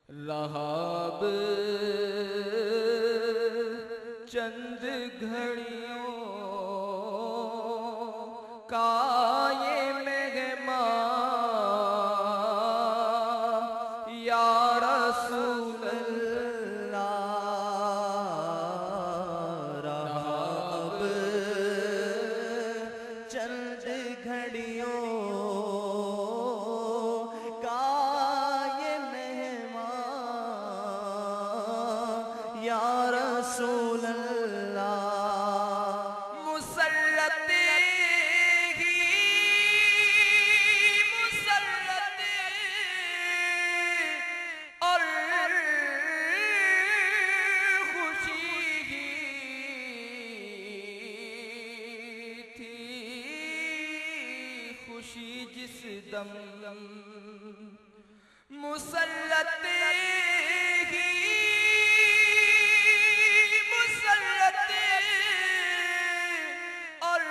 रहाब चंद घड़ियों का ये मेहमान या रसूल अल्लाह। रहाब चंद घड़ियों का ये मेहमान या रसूल अल्लाह। मुसल्लत ही मुसल्लत और खुशी ही थी, खुशी जिस दम मुसल्लत ही मुसल्लत और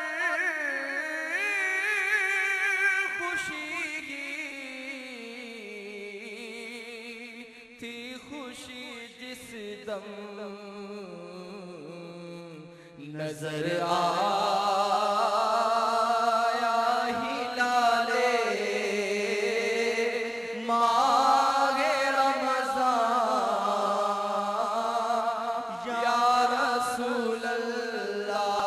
खुशी की थी, खुशी जिस दम नजर आया हिलाले माहे रमज़ान या रसूल अल्लाह।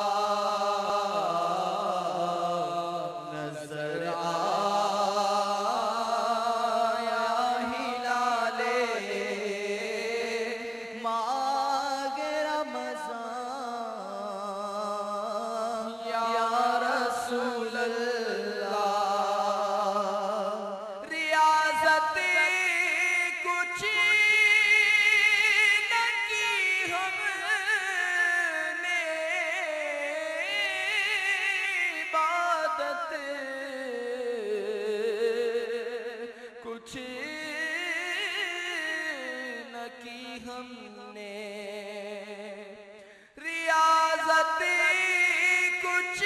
नजर आया हिलाले मागे रमज़ान या रसूल अल्लाह। रियाज़त कुछ न की हमने, इबादत कुछ न की हमने, रियाज़त कुछ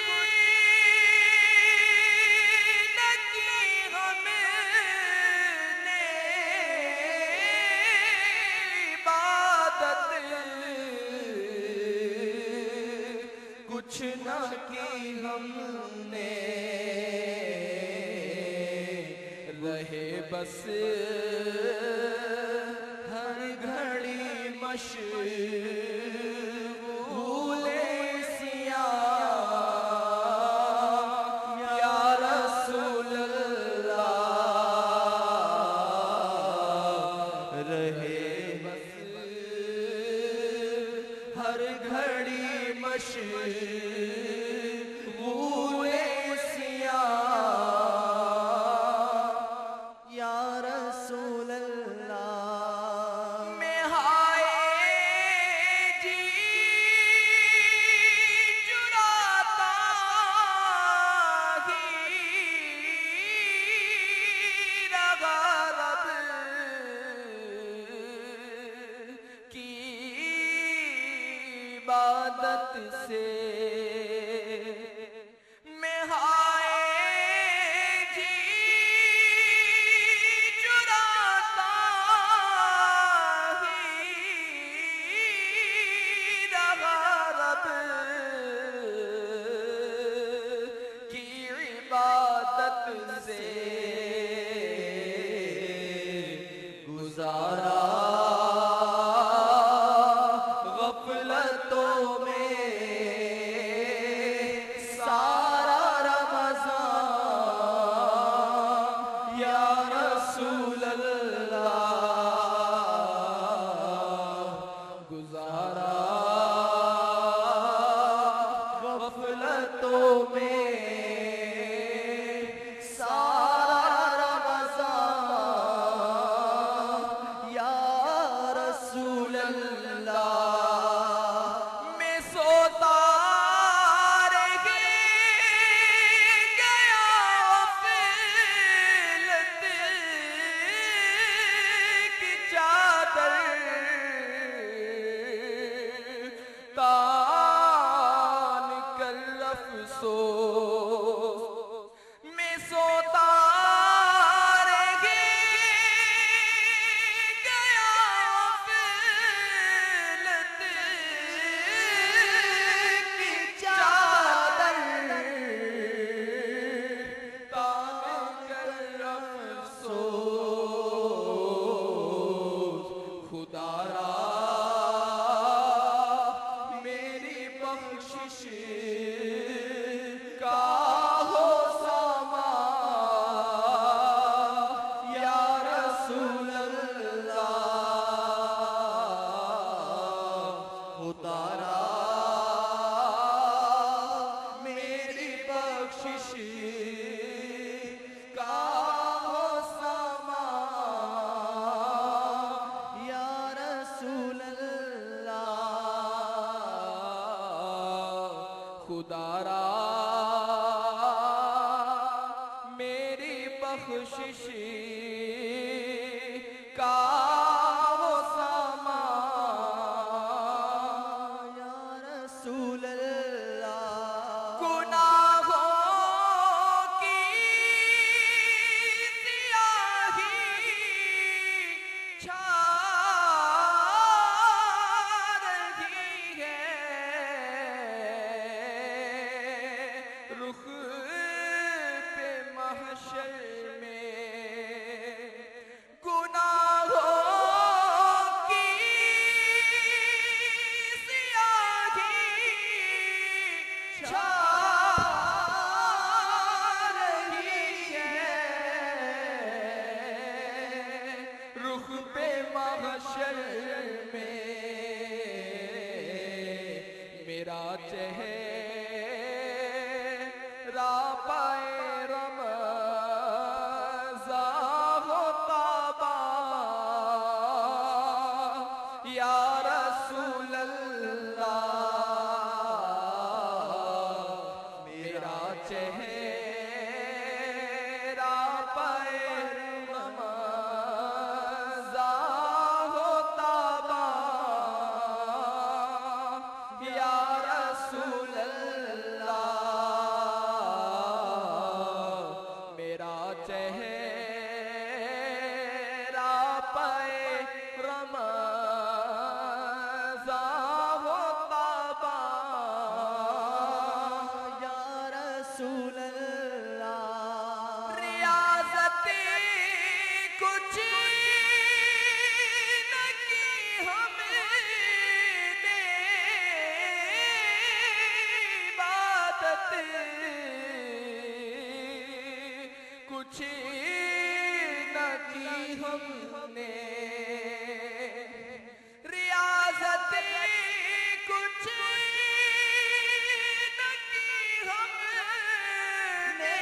न की हमने, इबादत कुछ न की हमने, रहे बस हर घड़ी मशगूले सिया या रसूल अल्लाह। रहे बस हर घड़ी मशगूले सिया या रसूल अल्लाह। में हाय जी चुराता ही रहा रब की इबादत से। में हाय जी चुराता ही रहा रब की इबादत से। गुजारा गफलतों में सारा रमज़ान या रसूल अल्लाह। गुजारा गफलतों में सारा रमज़ान या खुदारा मेरी बख्शिश का वो सामान या रसूल अल्लाह गुनाहों की सियाही छा रही है रुख पे महशर में गुनाहों की सियाही छा रही है रुख पे महशर में मेरा चेहरा पाए रमज़ा होता बा या रसूल अल्लाह मेरा चेहरा पाए रमज़ा होता बा या रसूल अल्लाह मेरा चेहरा पाए रमज़ा होता बा या रसूल अल्लाह रियाज़ती कुछ न की हमने इबादत कुछ न की हमने रियाज़ती कुछ न की हमने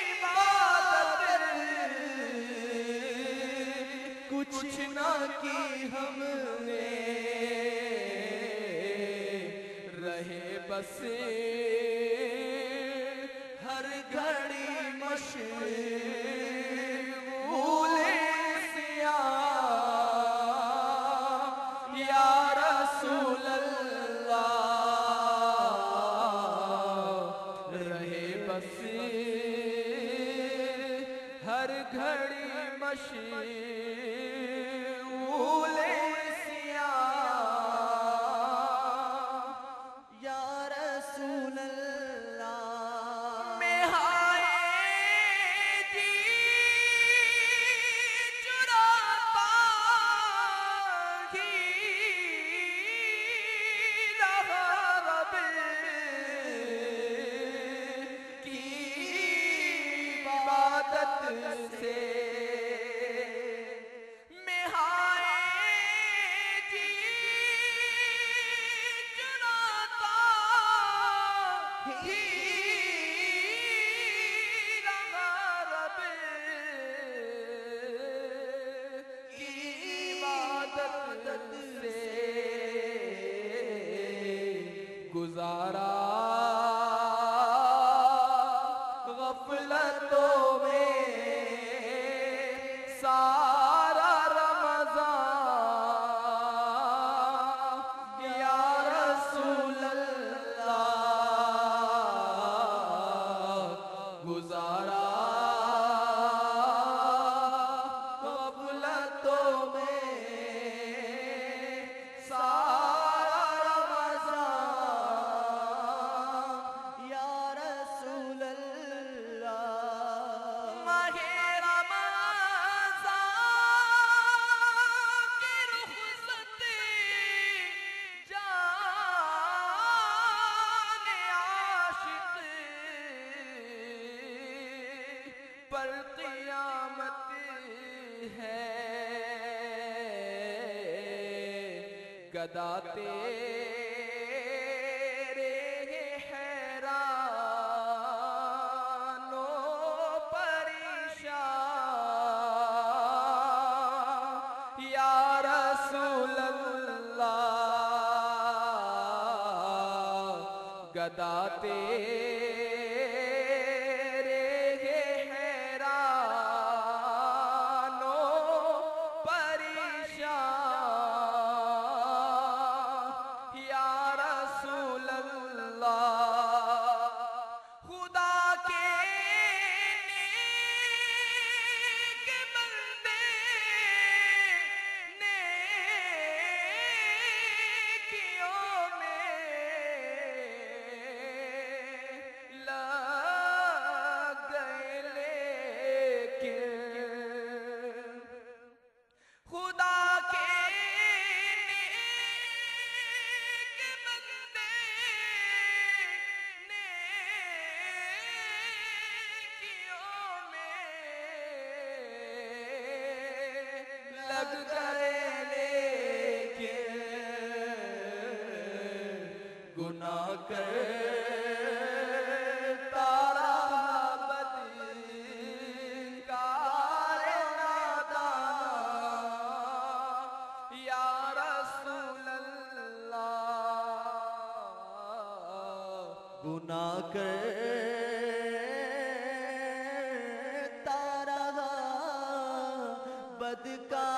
इबादत कुछ ना की हमने रहे बस हर घड़ी मशगूल सिया या रसूल अल्लाह रहे बस हर घड़ी मशगूल सिया या रसूल अल्लाह में हाय जी चुराता ही रहा रब की इबादत से में हाय जी चुराता ही रहा रब की इबादत से गुजारा गफलतों में सारा रमज़ान या रसूल अल्लाह गुजारा गफलतों में सारा रमज़ान या रसूल अल्लाह माहे रमज़ान की रुख़सत जाने आशिक़ पर क़यामत है गदा तेरे हैरानो परेशान या रसूल अल्लाह गदा तेरे हैरानो परेशान या रसूल अल्लाह। खुदा के नेक बंदे नेकियों में लग गए, लेकिन खुदा के नेक बंदे नेकियों में लग गए, लेकिन गुनाह करता रहा बदकार नादान या रसूल अल्लाह। गुनाह करता रहा बदकार